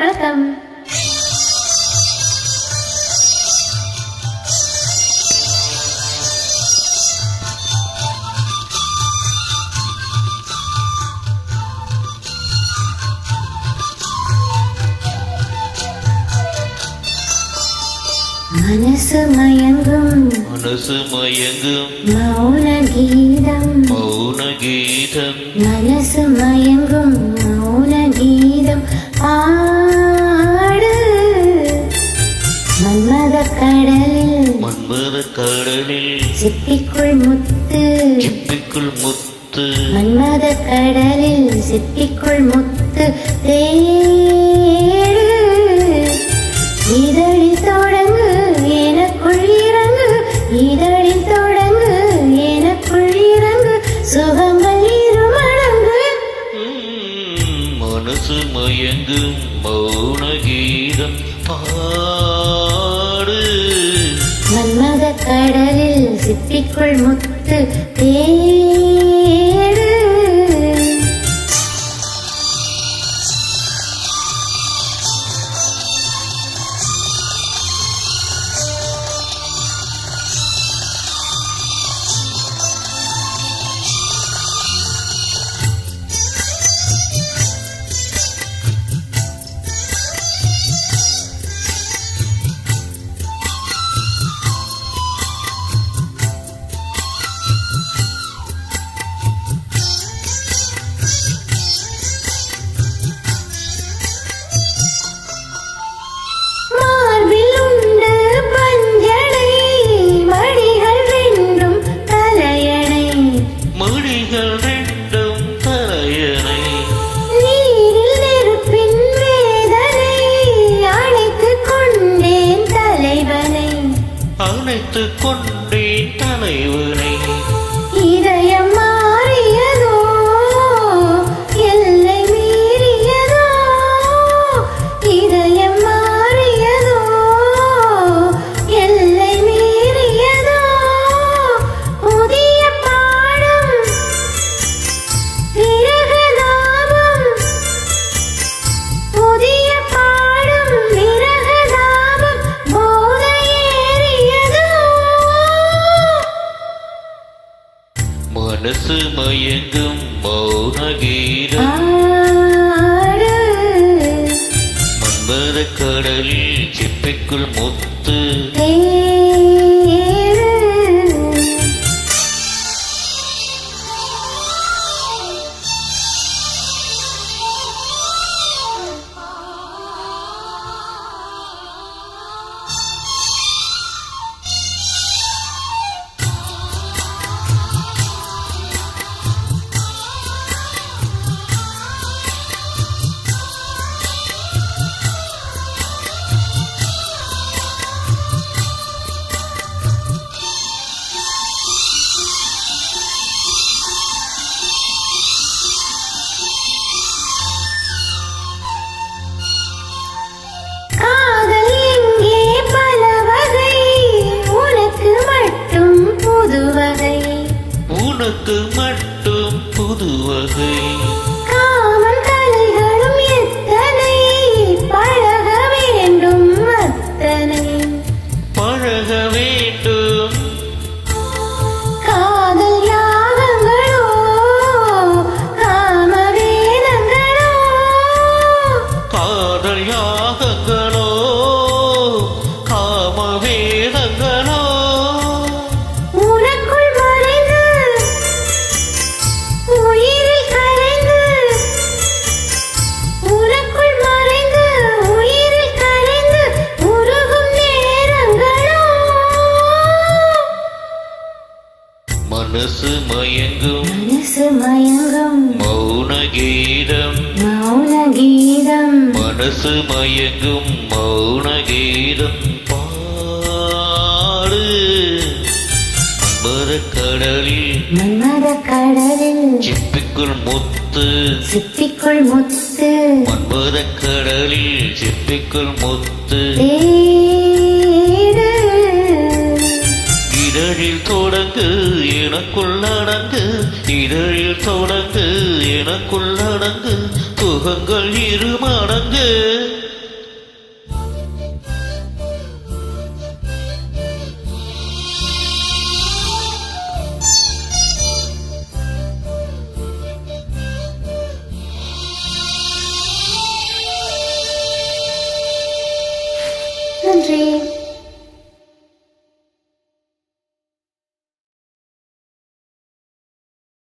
வணக்கம். மனசு மயங்கும் மௌன கீதம் மனசு மயங்கும் மௌன கீதம் பாடு. மன்மத கடலில் சிப்பிக்குள் முத்து மன்மத கடலில் சிப்பிக்குள் முத்து தேடு. இதழில் தொடங்கு எனக்குள் இறங்கு இதழில் தொடங்கு எனக்குள் இறங்கு சுகங்கள் இருமடங்கு. மனசு மயங்கும் மௌன கீதம் பாடு. மன்மத கடலில் சிப்பிக்குள் முத்து தேடு. அணைத்துக் கொண்டேன் தலைவனை. இதயம் மாறியதோ எல்லை மீறியதோ இதயம் மாறியதோ எல்லை மீறியதோ. புதிய பாடம் விரகதாபம் புதிய பாடம் விரகதாபம் போதையேறியதோ. மனசு மயங்கும் மௌன கீதம் மன்மத கடலில் சிப்பிக்குள் முத்து. உனக்கு மட்டும் புது வகை காமன் கலைகளும் எத்தனை பழக வேண்டும் அத்தனை பழக வேண்டும். காதல் யாகங்களோ காம வேதங்களோ காதல் யாகங்களோ காம வேதங்களோ. மனசு மயங்கும் மௌன கீதம் மனசு மயங்கும் மௌன கீதம் பாடு. மன்மத கடலில் சிப்பிக்குள் முத்து மன்மத கடலில் சிப்பிக்குள் முத்து. இதழில் தொடங்கு எனக்குள்ளடங்கு இதழில் தொடங்கு எனக்குள்ளடங்கு சுகங்கள் இருமடங்கு. சென்றேன்